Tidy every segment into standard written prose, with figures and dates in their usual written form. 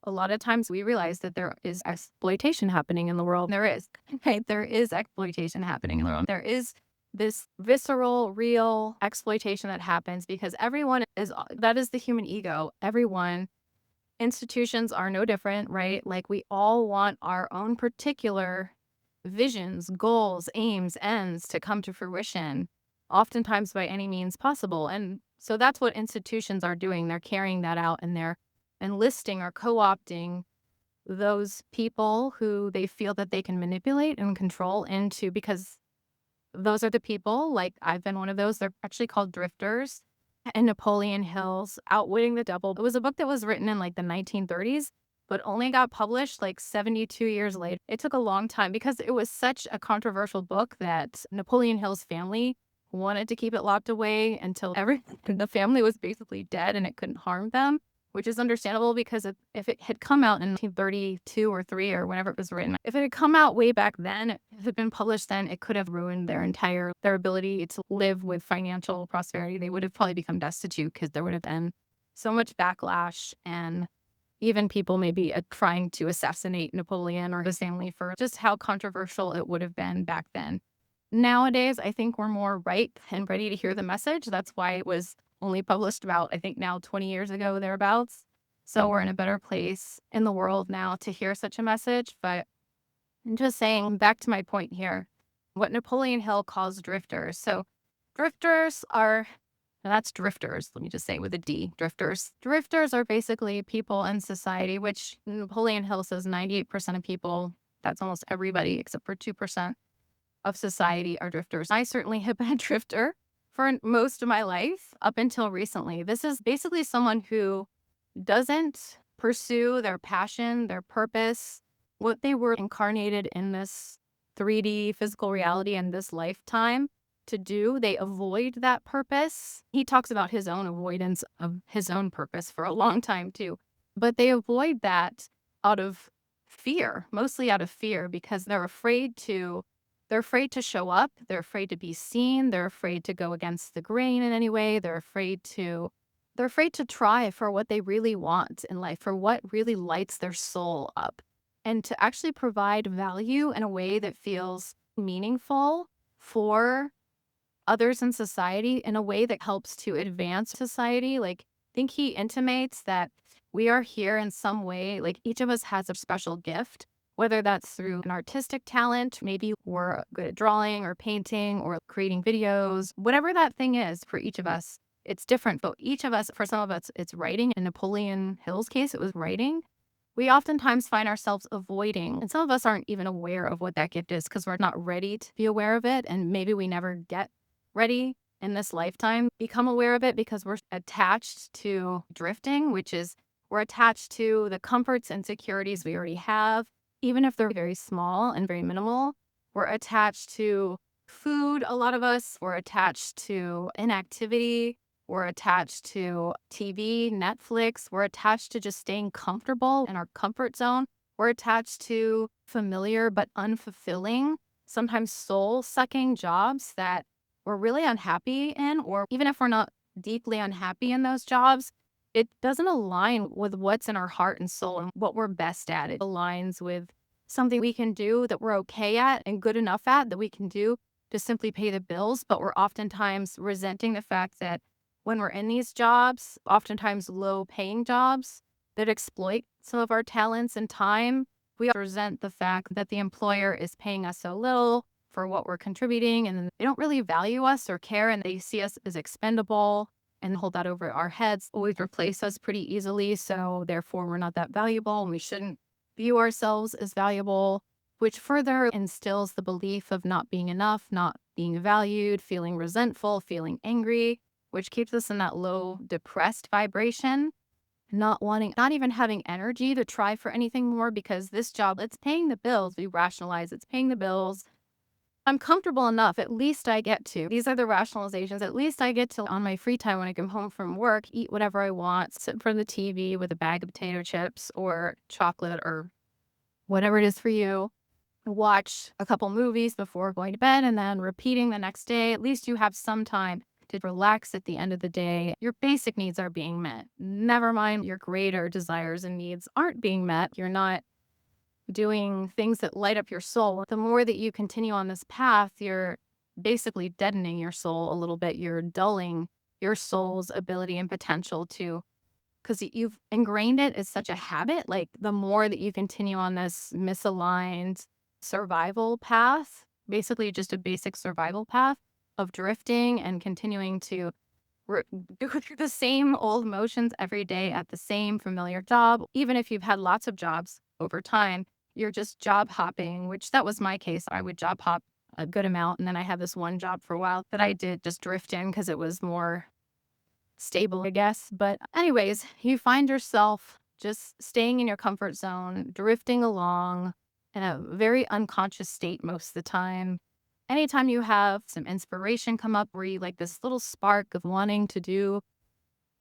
a lot of times we realize that there is exploitation happening in the world. There is, right? There is exploitation happening in the world. There is this visceral, real exploitation that happens because everyone is, that is the human ego. Everyone, institutions are no different, right? Like we all want our own particular visions, goals, aims, ends to come to fruition, oftentimes by any means possible. And so that's what institutions are doing. They're carrying that out and they're enlisting or co opting those people who they feel that they can manipulate and control into, because those are the people, like I've been one of those. They're actually called drifters. And Napoleon Hill's Outwitting the Devil. It was a book that was written in like the 1930s, but only got published like 72 years later. It took a long time because it was such a controversial book that Napoleon Hill's family wanted to keep it locked away until the family was basically dead and it couldn't harm them, which is understandable because if it had come out in 1932 or 3 or whenever it was written, if it had come out way back then, if it had been published then, it could have ruined their ability to live with financial prosperity. They would have probably become destitute because there would have been so much backlash and even people maybe trying to assassinate Napoleon or his family for just how controversial it would have been back then. Nowadays, I think we're more ripe and ready to hear the message. That's why it was only published about, I think now 20 years ago, thereabouts. So we're in a better place in the world now to hear such a message. But I'm just saying, back to my point here, what Napoleon Hill calls drifters. So drifters are, now that's drifters, let me just say with a D, drifters. Drifters are basically people in society, which Napoleon Hill says 98% of people, that's almost everybody except for 2% of society are drifters. I certainly have been a drifter for most of my life up until recently. This is basically someone who doesn't pursue their passion, their purpose, what they were incarnated in this 3D physical reality in this lifetime to do. They avoid that purpose. He talks about his own avoidance of his own purpose for a long time too. But they avoid that out of fear, mostly out of fear, because they're afraid to show up. They're afraid to be seen. They're afraid to go against the grain in any way. They're afraid to try for what they really want in life, for what really lights their soul up, and to actually provide value in a way that feels meaningful for others in society, in a way that helps to advance society. Like, I think he intimates that we are here in some way, like each of us has a special gift, whether that's through an artistic talent, maybe we're good at drawing or painting or creating videos, whatever that thing is for each of us. It's different, but each of us, for some of us, it's writing. In Napoleon Hill's case, it was writing. We oftentimes find ourselves avoiding, and some of us aren't even aware of what that gift is because we're not ready to be aware of it. And maybe we never get ready in this lifetime, become aware of it because we're attached to drifting, which is we're attached to the comforts and securities we already have, even if they're very small and very minimal. We're attached to food, a lot of us. We're attached to inactivity. We're attached to TV, Netflix. We're attached to just staying comfortable in our comfort zone. We're attached to familiar but unfulfilling, sometimes soul-sucking jobs that we're really unhappy in, or even if we're not deeply unhappy in those jobs, it doesn't align with what's in our heart and soul and what we're best at. It aligns with something we can do that we're okay at and good enough at that we can do to simply pay the bills, but we're oftentimes resenting the fact that when we're in these jobs, oftentimes low-paying jobs that exploit some of our talents and time, we resent the fact that the employer is paying us so little for what we're contributing, and they don't really value us or care, and they see us as expendable and hold that over our heads, always replace us pretty easily, so therefore we're not that valuable, and we shouldn't view ourselves as valuable, which further instills the belief of not being enough, not being valued, feeling resentful, feeling angry, which keeps us in that low, depressed vibration, not even having energy to try for anything more because this job, it's paying the bills. We rationalize it's paying the bills. I'm comfortable enough. At least I get to. These are the rationalizations. At least I get to, on my free time when I come home from work, eat whatever I want, sit in front of the TV with a bag of potato chips or chocolate or whatever it is for you, watch a couple movies before going to bed and then repeating the next day. At least you have some time to relax at the end of the day. Your basic needs are being met. Never mind your greater desires and needs aren't being met. You're not doing things that light up your soul. The more that you continue on this path, you're basically deadening your soul a little bit. You're dulling your soul's ability and potential to, because you've ingrained it as such a habit. Like the more that you continue on this misaligned survival path, basically just a basic survival path of drifting and continuing to re- go through the same old motions every day at the same familiar job, even if you've had lots of jobs over time, you're just job hopping, which that was my case. I would job hop a good amount. And then I had this one job for a while that I did just drift in because it was more stable, I guess. But anyways, you find yourself just staying in your comfort zone, drifting along in a very unconscious state most of the time. Anytime you have some inspiration come up where you like this little spark of wanting to do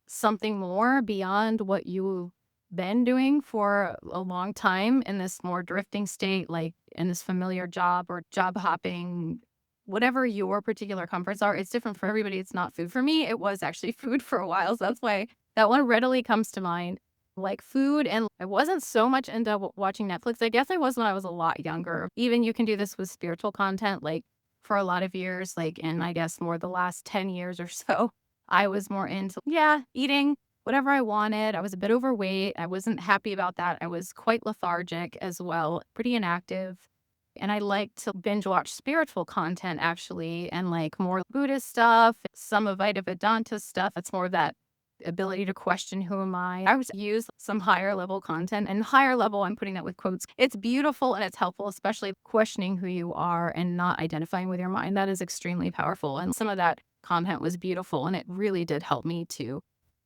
something more beyond what you've been doing for a long time in this more drifting state, like in this familiar job or job hopping, whatever your particular comforts are, it's different for everybody. It's not food. For me, it was actually food for a while. So that's why that one readily comes to mind. Like food, and I wasn't so much into watching Netflix. I guess I was when I was a lot younger. Even you can do this with spiritual content, like for a lot of years, like in I guess more the last 10 years or so. I was more into, yeah, eating whatever I wanted. I was a bit overweight. I wasn't happy about that. I was quite lethargic as well, pretty inactive. And I like to binge watch spiritual content actually, and like more Buddhist stuff, some Advaita Vedanta stuff. It's more of that ability to question who am I. I would use some higher level content, and higher level, I'm putting that with quotes. It's beautiful and it's helpful, especially questioning who you are and not identifying with your mind. That is extremely powerful. And some of that content was beautiful, and it really did help me to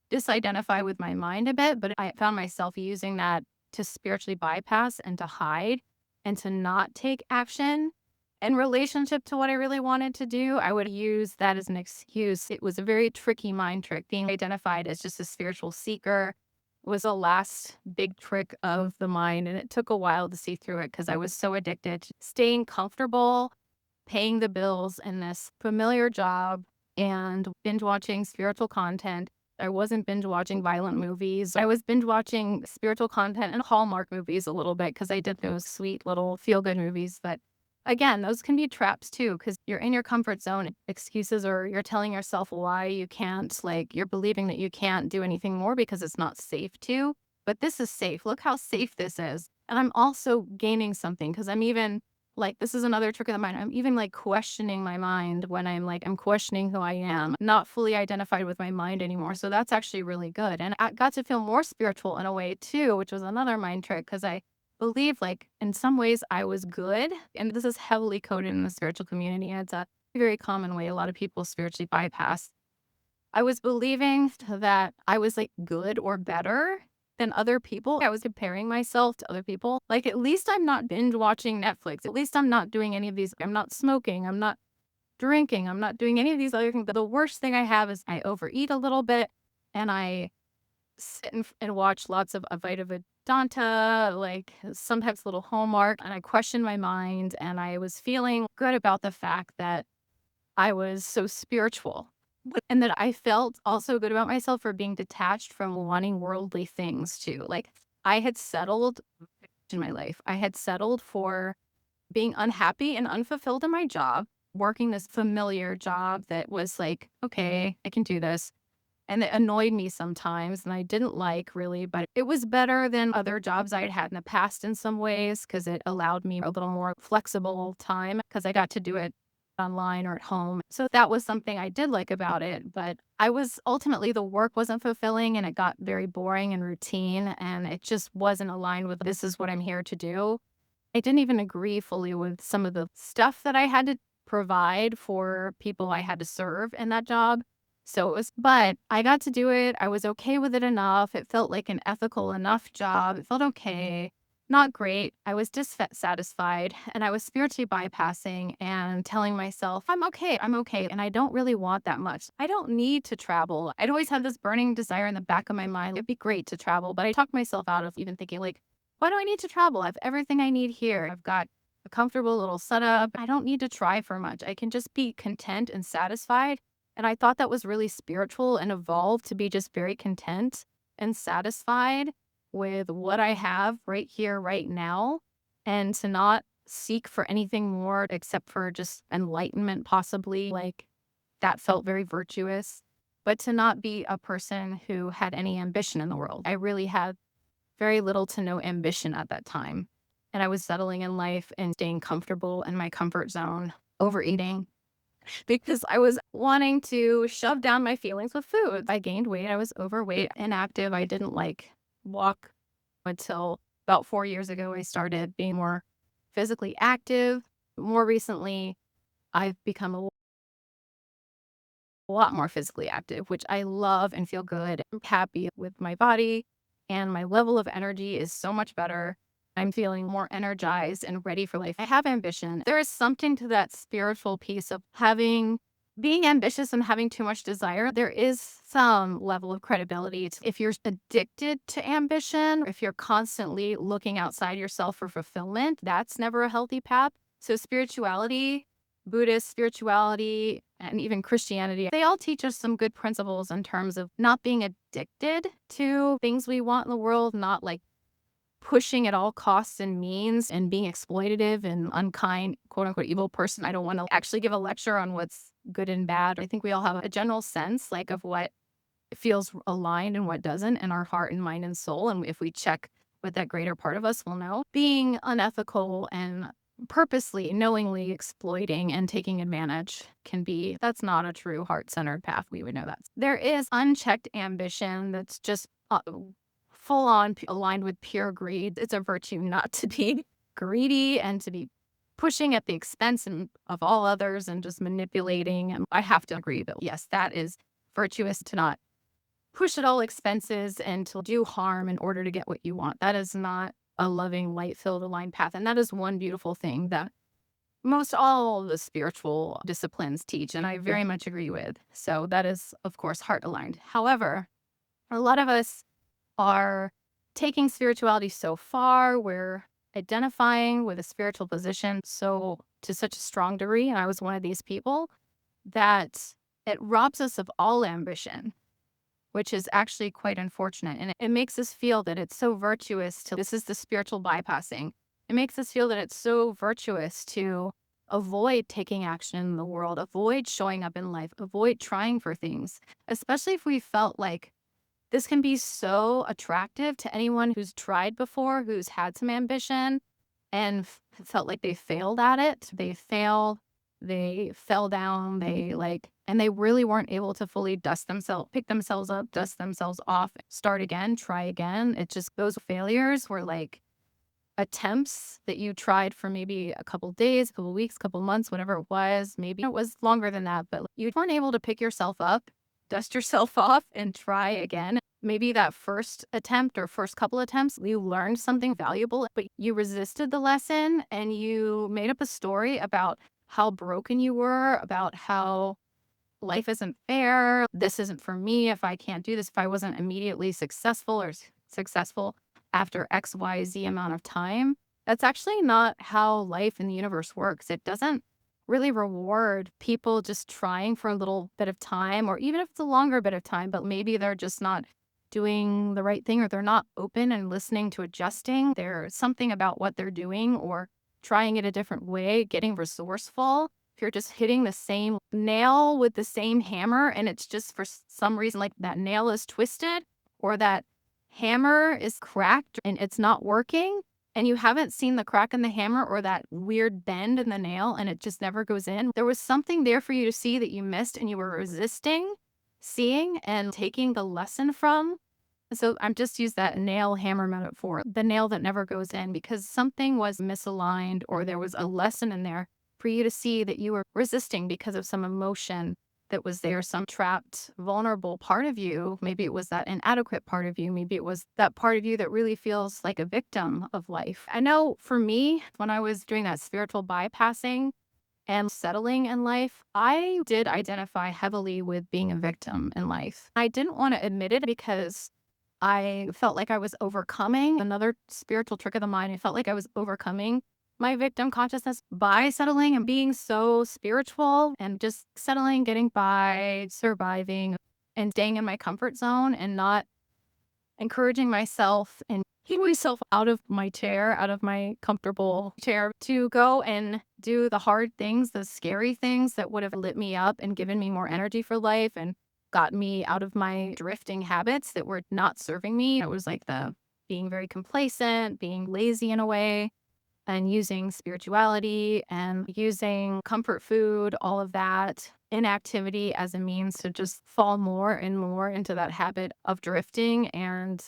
disidentify with my mind a bit. But I found myself using that to spiritually bypass and to hide and to not take action in relationship to what I really wanted to do. I would use that as an excuse. It was a very tricky mind trick. Being identified as just a spiritual seeker was the last big trick of the mind. And it took a while to see through it because I was so addicted to staying comfortable, paying the bills in this familiar job and binge watching spiritual content. I wasn't binge watching violent movies. I was binge watching spiritual content and Hallmark movies a little bit because I did those sweet little feel good movies. But again, those can be traps too because you're in your comfort zone. Excuses, or you're telling yourself why you can't, like you're believing that you can't do anything more because it's not safe to. But this is safe. Look how safe this is. And I'm also gaining something because I'm even like, this is another trick of the mind. I'm even like questioning my mind when I'm questioning who I am, not fully identified with my mind anymore. So that's actually really good. And I got to feel more spiritual in a way too, which was another mind trick because I believe like in some ways I was good. And this is heavily coded in the spiritual community. And it's a very common way a lot of people spiritually bypass. I was believing that I was like good or better than other people. I was comparing myself to other people. Like, at least I'm not binge watching Netflix. At least I'm not doing any of these. I'm not smoking. I'm not drinking. I'm not doing any of these other things. But the worst thing I have is I overeat a little bit and I sit and watch lots of Advaita Vedanta, like sometimes little Hallmark, and I question my mind. And I was feeling good about the fact that I was so spiritual. And that I felt also good about myself for being detached from wanting worldly things too. Like I had settled in my life. I had settled for being unhappy and unfulfilled in my job, working this familiar job that was like, okay, I can do this. And it annoyed me sometimes and I didn't like really, but it was better than other jobs I'd had in the past in some ways because it allowed me a little more flexible time because I got to do it online or at home. So that was something I did like about it, but I was ultimately the work wasn't fulfilling and it got very boring and routine and it just wasn't aligned with this is what I'm here to do. I didn't even agree fully with some of the stuff that I had to provide for people I had to serve in that job. So it was, but I got to do it. I was okay with it enough. It felt like an ethical enough job. It felt okay. Not great. I was dissatisfied and I was spiritually bypassing and telling myself, I'm okay. I'm okay. And I don't really want that much. I don't need to travel. I'd always had this burning desire in the back of my mind. It'd be great to travel, but I talked myself out of even thinking like, why do I need to travel? I have everything I need here. I've got a comfortable little setup. I don't need to try for much. I can just be content and satisfied And I thought that was really spiritual and evolved to be just very content and satisfied with what I have right here, right now, and to not seek for anything more except for just enlightenment, possibly. Like that felt very virtuous, but to not be a person who had any ambition in the world. I really had very little to no ambition at that time. And I was settling in life and staying comfortable in my comfort zone, overeating because I was wanting to shove down my feelings with food. I gained weight. I was overweight, inactive. I didn't like walk until about 4 years ago. I started being more physically active. More recently, I've become a lot more physically active, which I love and feel good. I'm happy with my body, and my level of energy is so much better. I'm feeling more energized and ready for life. I have ambition. There is something to that spiritual piece of being ambitious and having too much desire. There is some level of credibility. If you're addicted to ambition, if you're constantly looking outside yourself for fulfillment, that's never a healthy path. So spirituality, Buddhist spirituality, and even Christianity, they all teach us some good principles in terms of not being addicted to things we want in the world, not like pushing at all costs and means and being exploitative and unkind, quote unquote, evil person. I don't want to actually give a lecture on what's good and bad. I think we all have a general sense like of what feels aligned and what doesn't in our heart and mind and soul. And if we check with that greater part of us, we'll know. Being unethical and purposely, knowingly exploiting and taking advantage that's not a true heart-centered path. We would know that. There is unchecked ambition that's just full on aligned with pure greed. It's a virtue not to be greedy and to be pushing at the expense of all others and just manipulating. And I have to agree that yes, that is virtuous to not push at all expenses and to do harm in order to get what you want. That is not a loving, light-filled, aligned path. And that is one beautiful thing that most all the spiritual disciplines teach, and I very much agree with. So that is, of course, heart aligned. However, a lot of us are taking spirituality so far. We're identifying with a spiritual position so to such a strong degree, and I was one of these people, that it robs us of all ambition, which is actually quite unfortunate. And it makes us feel that it's so virtuous this is the spiritual bypassing. It makes us feel that it's so virtuous to avoid taking action in the world, avoid showing up in life, avoid trying for things, especially if we felt like this can be so attractive to anyone who's tried before, who's had some ambition and felt like they failed at it. They fell down, and they really weren't able to fully pick themselves up, dust themselves off, start again, try again. It just, those failures were like attempts that you tried for maybe a couple days, a couple weeks, couple months, whatever it was. Maybe it was longer than that, but you weren't able to pick yourself up, dust yourself off, and try again. Maybe that first attempt or first couple attempts, you learned something valuable, but you resisted the lesson and you made up a story about how broken you were, about how life isn't fair. This isn't for me. If I can't do this, if I wasn't immediately successful or successful after X, Y, Z amount of time, that's actually not how life in the universe works. It doesn't really reward people just trying for a little bit of time, or even if it's a longer bit of time, but maybe they're just not doing the right thing or they're not open and listening to adjusting. There's something about what they're doing or trying it a different way, getting resourceful. If you're just hitting the same nail with the same hammer and it's just for some reason like that nail is twisted or that hammer is cracked and it's not working, and you haven't seen the crack in the hammer or that weird bend in the nail and it just never goes in, there was something there for you to see that you missed and you were resisting seeing and taking the lesson from. So I'm just use that nail hammer metaphor, the nail that never goes in, because something was misaligned or there was a lesson in there for you to see that you were resisting because of some emotion that was there, some trapped, vulnerable part of you. Maybe it was that inadequate part of you. Maybe it was that part of you that really feels like a victim of life. I know for me, when I was doing that spiritual bypassing and settling in life, I did identify heavily with being a victim in life. I didn't want to admit it because I felt like I was overcoming another spiritual trick of the mind. I felt like I was overcoming my victim consciousness by settling and being so spiritual and just settling, getting by, surviving, and staying in my comfort zone and not encouraging myself and keeping myself out of my chair, out of my comfortable chair to go and do the hard things, the scary things that would have lit me up and given me more energy for life and got me out of my drifting habits that were not serving me. It was like the being very complacent, being lazy in a way, and using spirituality and using comfort food, all of that inactivity as a means to just fall more and more into that habit of drifting. And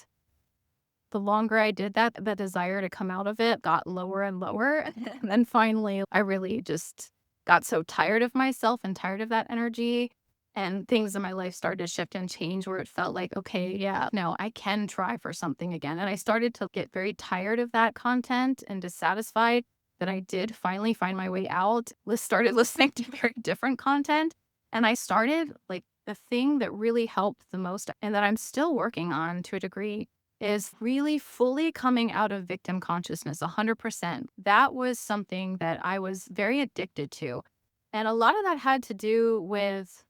the longer I did that, the desire to come out of it got lower and lower. And then finally, I really just got so tired of myself and tired of that energy. And things in my life started to shift and change where it felt like, okay, yeah, no, I can try for something again. And I started to get very tired of that content and dissatisfied that I did finally find my way out. Started listening to very different content. And I started like the thing that really helped the most and that I'm still working on to a degree is really fully coming out of victim consciousness 100%. That was something that I was very addicted to. And a lot of that had to do with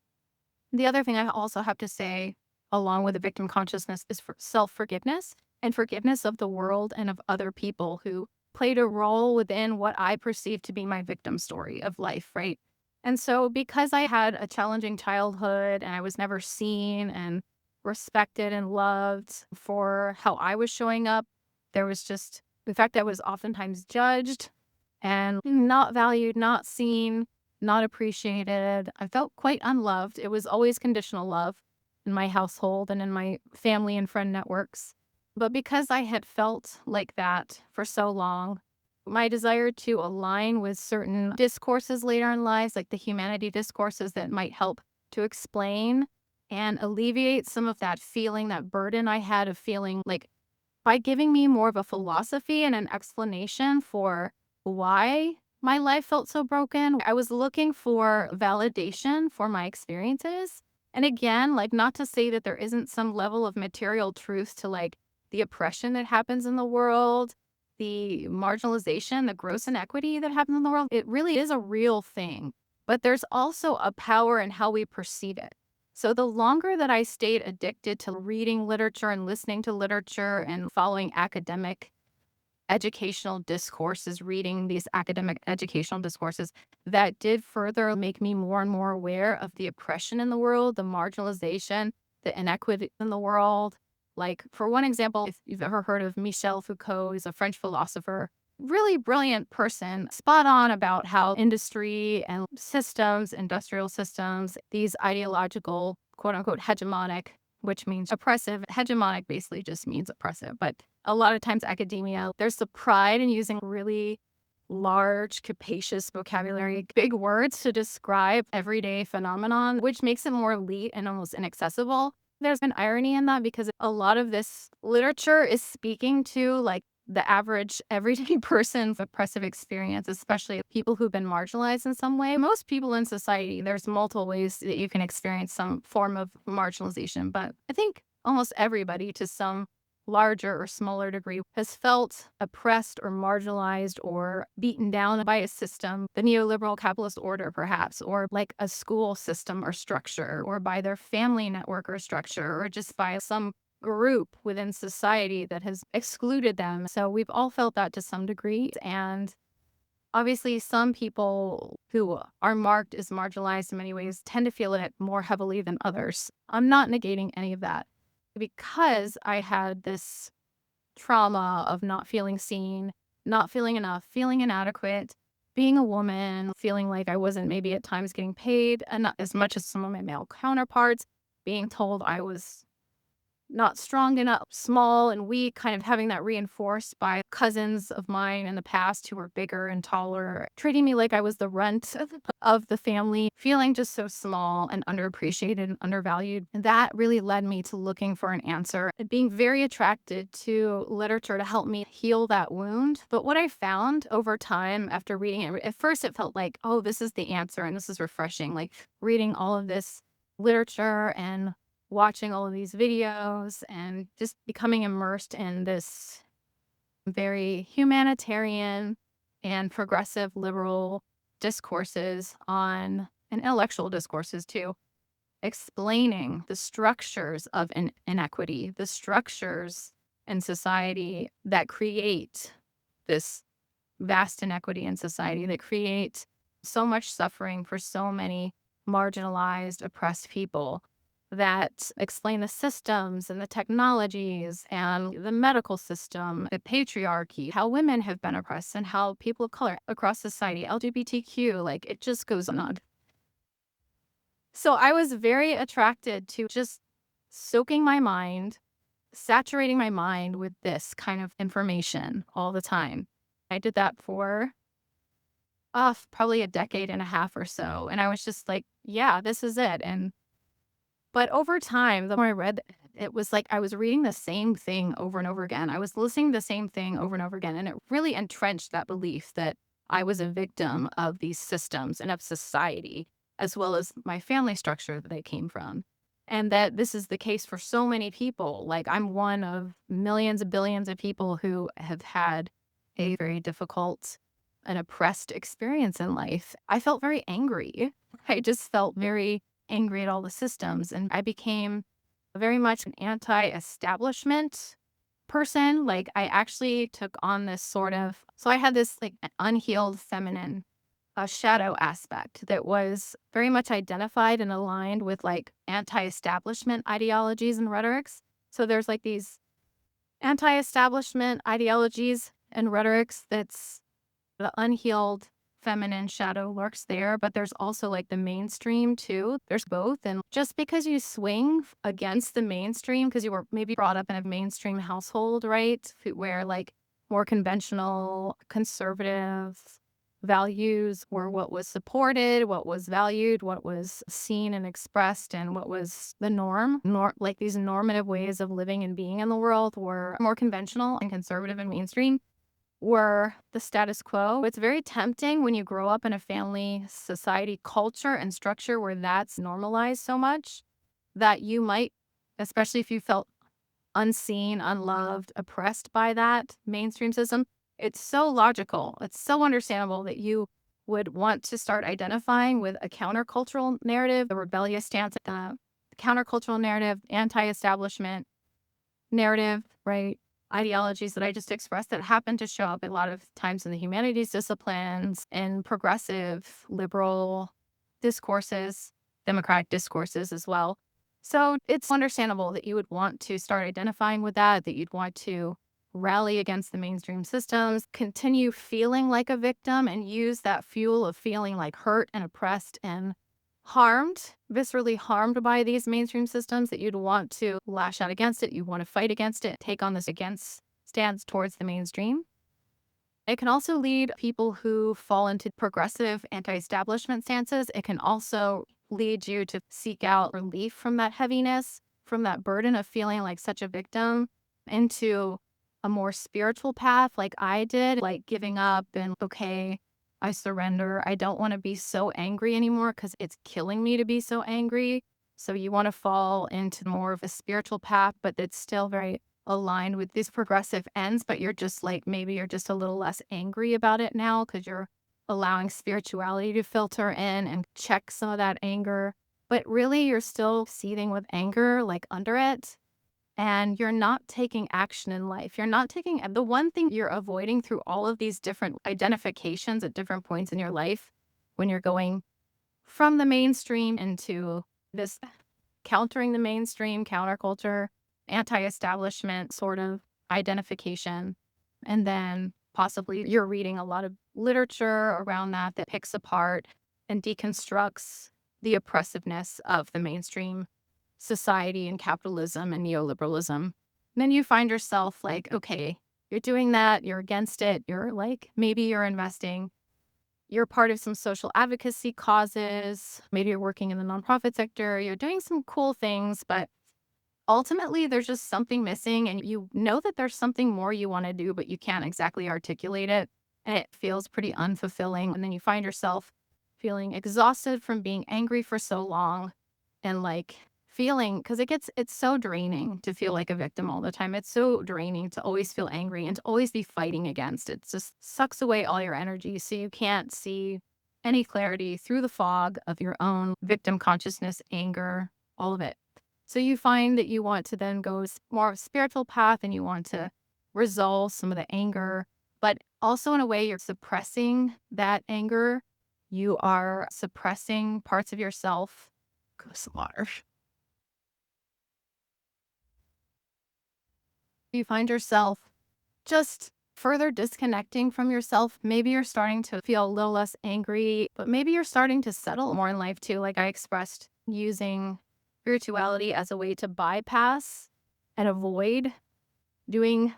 the other thing I also have to say, along with the victim consciousness, is for self forgiveness and forgiveness of the world and of other people who played a role within what I perceive to be my victim story of life, right? And so, because I had a challenging childhood and I was never seen and respected and loved for how I was showing up, there was just, in fact, I was oftentimes judged and not valued, not seen, not appreciated. I felt quite unloved. It was always conditional love in my household and in my family and friend networks. But because I had felt like that for so long, my desire to align with certain discourses later in life, like the humanity discourses that might help to explain and alleviate some of that feeling, that burden I had of feeling like by giving me more of a philosophy and an explanation for why my life felt so broken. I was looking for validation for my experiences. And again, like not to say that there isn't some level of material truth to like the oppression that happens in the world, the marginalization, the gross inequity that happens in the world. It really is a real thing. But there's also a power in how we perceive it. So the longer that I stayed addicted to reading literature and listening to literature and following academic educational discourses, reading these academic educational discourses, that did further make me more and more aware of the oppression in the world, the marginalization, the inequity in the world. Like, for one example, if you've ever heard of Michel Foucault, he's a French philosopher, really brilliant person, spot on about how industry and systems, industrial systems, these ideological, quote unquote, hegemonic, which means oppressive. Hegemonic basically just means oppressive. But a lot of times academia, there's the pride in using really large, capacious vocabulary, big words to describe everyday phenomenon, which makes it more elite and almost inaccessible. There's an irony in that because a lot of this literature is speaking to like the average everyday person's oppressive experience, especially people who've been marginalized in some way. Most people in society, there's multiple ways that you can experience some form of marginalization, but I think almost everybody to some larger or smaller degree has felt oppressed or marginalized or beaten down by a system, the neoliberal capitalist order perhaps, or like a school system or structure, or by their family network or structure, or just by some group within society that has excluded them. So we've all felt that to some degree. And obviously, some people who are marked as marginalized in many ways tend to feel it more heavily than others. I'm not negating any of that because I had this trauma of not feeling seen, not feeling enough, feeling inadequate, being a woman, feeling like I wasn't maybe at times getting paid and not as much as some of my male counterparts, being told I was not strong enough, small and weak, kind of having that reinforced by cousins of mine in the past who were bigger and taller, treating me like I was the runt of the family, feeling just so small and underappreciated and undervalued. And that really led me to looking for an answer and being very attracted to literature to help me heal that wound. But what I found over time after reading it, at first it felt like, oh, this is the answer and this is refreshing. Like reading all of this literature and watching all of these videos and just becoming immersed in this very humanitarian, and progressive liberal discourses on and intellectual discourses too, explaining the structures of inequity, the structures in society that create this vast inequity in society, that create so much suffering for so many marginalized, oppressed people, that explain the systems and the technologies and the medical system, the patriarchy, how women have been oppressed, and how people of color across society, LGBTQ, like it just goes on. So I was very attracted to just soaking my mind, saturating my mind with this kind of information all the time. I did that for probably a decade and a half or so. And I was just like, yeah, this is it. But over time, the more I read, it was like I was reading the same thing over and over again. I was listening to the same thing over and over again. And it really entrenched that belief that I was a victim of these systems and of society, as well as my family structure that I came from. And that this is the case for so many people. Like I'm one of millions of billions of people who have had a very difficult and oppressed experience in life. I felt very angry. I just felt very angry at all the systems. And I became very much an anti establishment person. Like, I actually took on this sort of, so I had this like an unhealed feminine shadow aspect that was very much identified and aligned with like anti establishment ideologies and rhetorics. So there's like these anti establishment ideologies and rhetorics that's the unhealed feminine shadow lurks there, but there's also like the mainstream too. There's both. And just because you swing against the mainstream, because you were maybe brought up in a mainstream household, right? Where like more conventional, conservative values were what was supported, what was valued, what was seen and expressed, and what was the norm. Like these normative ways of living and being in the world were more conventional and conservative and mainstream were the status quo. It's very tempting when you grow up in a family, society, culture, and structure where that's normalized so much that you might, especially if you felt unseen, unloved, oppressed by that mainstream system, it's so logical. It's so understandable that you would want to start identifying with a countercultural narrative, the rebellious stance, the countercultural narrative, anti-establishment narrative, right? Ideologies that I just expressed that happen to show up a lot of times in the humanities disciplines and progressive liberal discourses, democratic discourses as well. So it's understandable that you would want to start identifying with that, that you'd want to rally against the mainstream systems, continue feeling like a victim, and use that fuel of feeling like hurt and oppressed and harmed, viscerally harmed by these mainstream systems, that you'd want to lash out against it. You want to fight against it, take on this against stance towards the mainstream. It can also lead people who fall into progressive anti-establishment stances. It can also lead you to seek out relief from that heaviness, from that burden of feeling like such a victim, into a more spiritual path like I did, like giving up and, okay, I surrender. I don't want to be so angry anymore because it's killing me to be so angry. So you want to fall into more of a spiritual path, but it's still very aligned with these progressive ends, but you're just like, maybe you're just a little less angry about it now because you're allowing spirituality to filter in and check some of that anger. But really, you're still seething with anger, like under it. And you're not taking action in life. You're not taking the one thing you're avoiding through all of these different identifications at different points in your life when you're going from the mainstream into this countering the mainstream, counterculture, anti-establishment sort of identification. And then possibly you're reading a lot of literature around that that picks apart and deconstructs the oppressiveness of the mainstream society and capitalism and neoliberalism. And then you find yourself like, okay, you're doing that, you're against it, you're like, maybe you're investing, you're part of some social advocacy causes, maybe you're working in the nonprofit sector, you're doing some cool things, but ultimately there's just something missing and you know that there's something more you want to do, but you can't exactly articulate it. And it feels pretty unfulfilling. And then you find yourself feeling exhausted from being angry for so long and like feeling, because it's so draining to feel like a victim all the time. It's so draining to always feel angry and to always be fighting against. It just sucks away all your energy. So you can't see any clarity through the fog of your own victim consciousness, anger, all of it. So you find that you want to then go more of a spiritual path and you want to resolve some of the anger, but also in a way you're suppressing that anger. You are suppressing parts of yourself. Go some water. You find yourself just further disconnecting from yourself. Maybe you're starting to feel a little less angry, but maybe you're starting to settle more in life too. Like I expressed, using spirituality as a way to bypass and avoid doing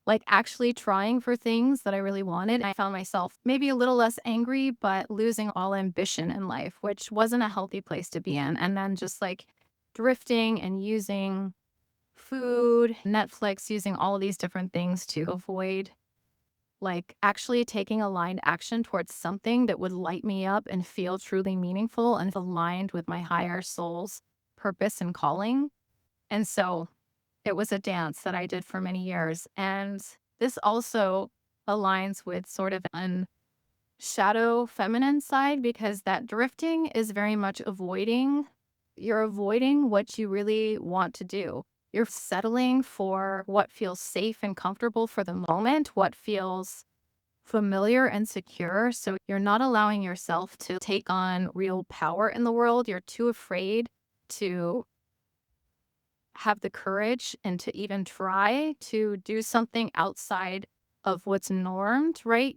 like actually trying for things that I really wanted. I found myself maybe a little less angry, but losing all ambition in life, which wasn't a healthy place to be in. And then just like drifting and using food, Netflix, using all of these different things to avoid like actually taking aligned action towards something that would light me up and feel truly meaningful and aligned with my higher soul's purpose and calling. And so it was a dance that I did for many years. And this also aligns with sort of an shadow feminine side because that drifting is very much avoiding. You're avoiding what you really want to do. You're settling for what feels safe and comfortable for the moment, what feels familiar and secure. So you're not allowing yourself to take on real power in the world. You're too afraid to have the courage and to even try to do something outside of what's normed, right?